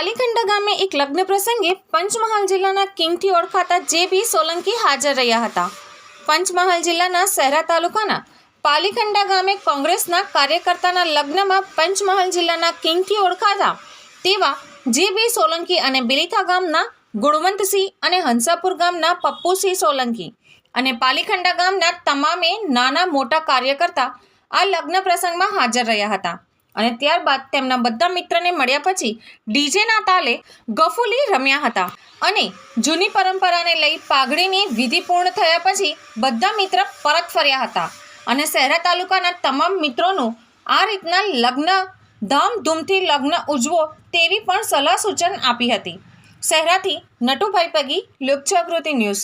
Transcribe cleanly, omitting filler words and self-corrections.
પાલીખંડા ગામે એક લગ્ન પ્રસંગે પંચમહાલ જિલ્લાના કિંગથી ઓળખાતા જે.બી. સોલંકી હાજર રહ્યા હતા। પંચમહાલ જિલ્લાના શહેરા તાલુકાના પાલીખંડા ગામે કોંગ્રેસના કાર્યકર્તાના લગ્નમાં પંચમહાલ જિલ્લાના કિંગથી ઓળખાતા તેવા જે.બી. સોલંકી અને બિલીથા ગામના ગુણવંતસિંહ અને હંસાપુર ગામના પપ્પુસિંહ સોલંકી અને પાલીખંડા ગામના તમામે નાના મોટા કાર્યકર્તા આ લગ્ન પ્રસંગમાં હાજર રહ્યા હતા અને ત્યારબાદ તેમના બધા મિત્રને મળ્યા પછી ડીજેના તાલે ગફુલી રમ્યા હતા અને જૂની પરંપરાને લઈ પાઘડીની વિધિ પૂર્ણ થયા પછી બધા મિત્ર પરત ફર્યા હતા અને શહેરા તાલુકાના તમામ મિત્રોનું આ રીતના લગ્ન ધામધૂમથી લગ્ન ઉજવો તેવી પણ સલાહ સૂચન આપી હતી। શહેરાથી નટુભાઈ પગી, લોકજાગૃતિ ન્યૂઝ।